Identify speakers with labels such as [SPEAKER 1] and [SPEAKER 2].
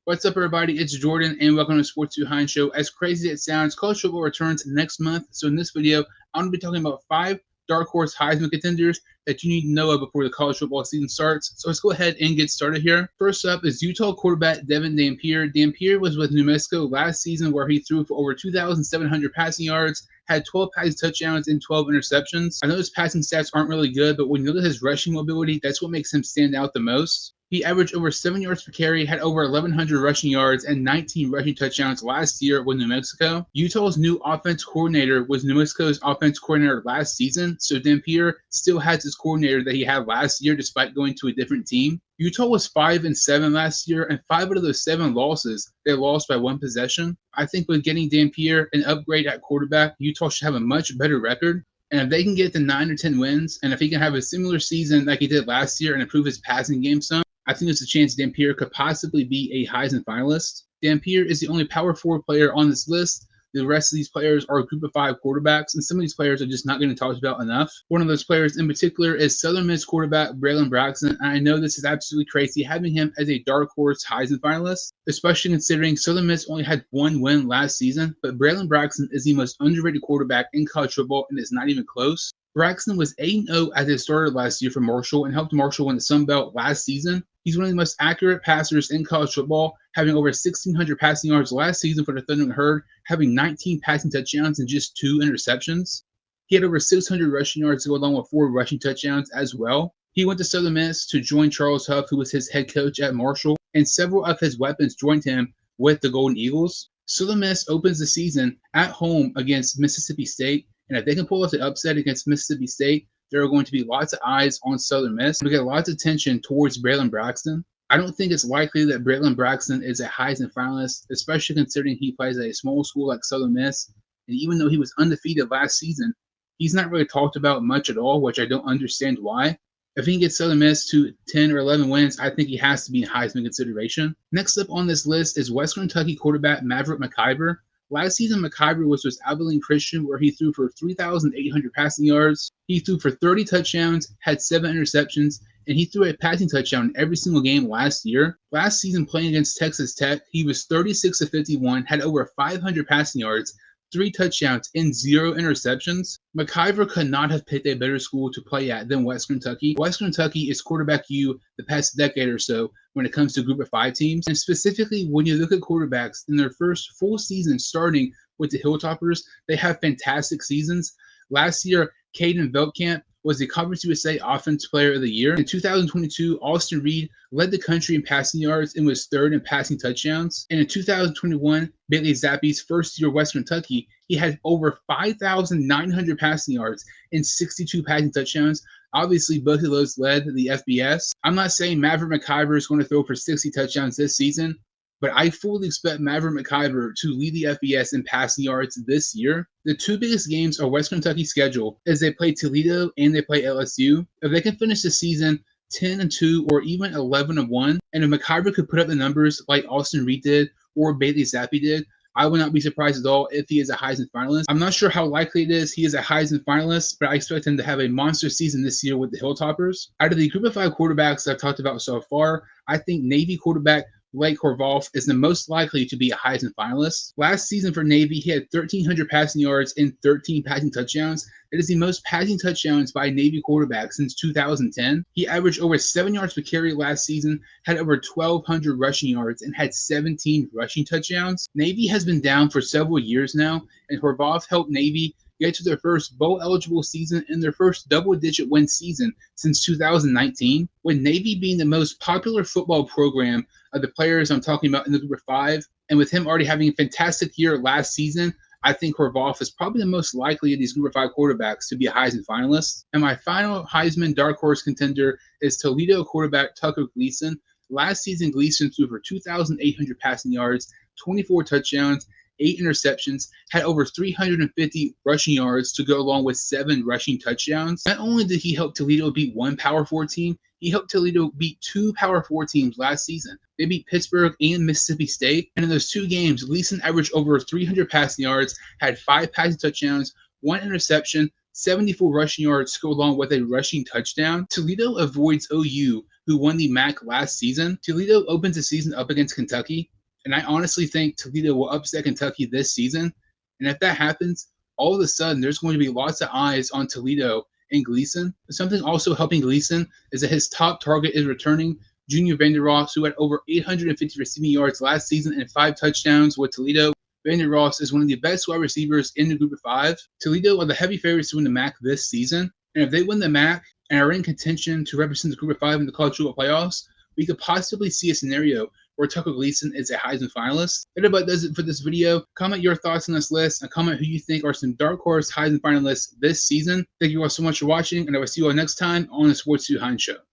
[SPEAKER 1] What's up, everybody? It's Jordan, and welcome to Sports Behind Show. As crazy as it sounds, college football returns next month. So in this video, I'm going to be talking about 5 dark horse Heisman contenders that you need to know of before the college football season starts. So let's go ahead and get started here. First up is Utah quarterback Devin Dampier. Dampier was with New Mexico last season, where he threw for over 2,700 passing yards, had 12 passing touchdowns and 12 interceptions. I know his passing stats aren't really good, but when you look at his rushing mobility, that's what makes him stand out the most. He averaged over 7 yards per carry, had over 1,100 rushing yards, and 19 rushing touchdowns last year with New Mexico. Utah's new offense coordinator was New Mexico's offense coordinator last season, so Dampier still has his coordinator that he had last year despite going to a different team. Utah was 5-7 last year, and 5 out of those 7 losses, they lost by 1 possession. I think with getting Dampier an upgrade at quarterback, Utah should have a much better record. And if they can get to 9 or 10 wins, and if he can have a similar season like he did last year and improve his passing game some, I think there's a chance Dampier could possibly be a Heisman finalist. Dampier is the only Power 4 player on this list. The rest of these players are a group of 5 quarterbacks, and some of these players are just not getting talked about enough. One of those players in particular is Southern Miss quarterback Braylon Braxton, and I know this is absolutely crazy having him as a dark horse Heisman finalist, especially considering Southern Miss only had 1 win last season, but Braylon Braxton is the most underrated quarterback in college football, and it's not even close. Braxton was 8-0 as a starter last year for Marshall and helped Marshall win the Sun Belt last season. He's one of the most accurate passers in college football, having over 1,600 passing yards last season for the Thundering Herd, having 19 passing touchdowns and just 2 interceptions. He had over 600 rushing yards to go along with 4 rushing touchdowns as well. He went to Southern Miss to join Charles Huff, who was his head coach at Marshall, and several of his weapons joined him with the Golden Eagles. Southern Miss opens the season at home against Mississippi State, and if they can pull off the upset against Mississippi State, there are going to be lots of eyes on Southern Miss. We get lots of attention towards Braylon Braxton. I don't think it's likely that Braylon Braxton is a Heisman finalist, especially considering he plays at a small school like Southern Miss. And even though he was undefeated last season, he's not really talked about much at all, which I don't understand why. If he can get Southern Miss to 10 or 11 wins, I think he has to be in Heisman consideration. Next up on this list is Western Kentucky quarterback Maverick McIver. Last season, McIver was with Abilene Christian, where he threw for 3,800 passing yards. He threw for 30 touchdowns, had 7 interceptions, and he threw a passing touchdown in every single game last year. Last season, playing against Texas Tech, he was 36-51, had over 500 passing yards, 3 touchdowns, and 0 interceptions. McIver could not have picked a better school to play at than Western Kentucky. Western Kentucky is quarterback U the past decade or so when it comes to group of 5 teams. And specifically, when you look at quarterbacks in their first full season starting with the Hilltoppers, they have fantastic seasons. Last year, Caden Veldkamp was the Conference USA Offensive Player of the Year. In 2022, Austin Reed led the country in passing yards and was 3rd in passing touchdowns. And in 2021, Bailey Zappe's first year at Western Kentucky, he had over 5,900 passing yards and 62 passing touchdowns. Obviously, both of those led the FBS. I'm not saying Maverick McIver is going to throw for 60 touchdowns this season, but I fully expect Maverick McIver to lead the FBS in passing yards this year. The 2 biggest games on Western Kentucky's schedule is they play Toledo and they play LSU. If they can finish the season 10-2 or even 11-1, and if McIver could put up the numbers like Austin Reed did or Bailey Zappe did, I would not be surprised at all if he is a Heisman finalist. I'm not sure how likely it is he is a Heisman finalist, but I expect him to have a monster season this year with the Hilltoppers. Out of the group of 5 quarterbacks I've talked about so far, I think Navy quarterback Blake Horvath is the most likely to be a Heisman finalist. Last season for Navy, he had 1,300 passing yards and 13 passing touchdowns. It is the most passing touchdowns by a Navy quarterback since 2010. He averaged over 7 yards per carry last season, had over 1,200 rushing yards, and had 17 rushing touchdowns. Navy has been down for several years now, and Horvath helped Navy get to their first bowl-eligible season and their first double-digit win season since 2019, with Navy being the most popular football program of the players I'm talking about in the group of 5, and with him already having a fantastic year last season, I think Horvath is probably the most likely of these group of 5 quarterbacks to be a Heisman finalist. And my final Heisman dark horse contender is Toledo quarterback Tucker Gleason. Last season, Gleason threw for 2,800 passing yards, 24 touchdowns, 8 interceptions, had over 350 rushing yards to go along with 7 rushing touchdowns. Not only did he help Toledo beat 1 Power 4 team, he helped Toledo beat 2 Power 4 teams last season. They beat Pittsburgh and Mississippi State, and in those 2 games, Gleason averaged over 300 passing yards, had 5 passing touchdowns, 1 interception, 74 rushing yards to go along with a rushing touchdown. Toledo avoids OU who won the MAC last season. Toledo opens the season up against Kentucky, and I honestly think Toledo will upset Kentucky this season. And if that happens, all of a sudden there's going to be lots of eyes on Toledo and Gleason. Something also helping Gleason is that his top target is returning Junior Vander Ross, who had over 850 receiving yards last season and 5 touchdowns with Toledo. Vander Ross is one of the best wide receivers in the group of 5. Toledo are the heavy favorites to win the MAC this season, and if they win the MAC and are in contention to represent the group of 5 in the college football playoffs, we could possibly see a scenario where Tucker Gleason is a Heisman finalist. That about does it for this video. Comment your thoughts on this list and comment who you think are some dark horse Heisman finalists this season. Thank you all so much for watching, and I will see you all next time on the Sports 2 Hines Show.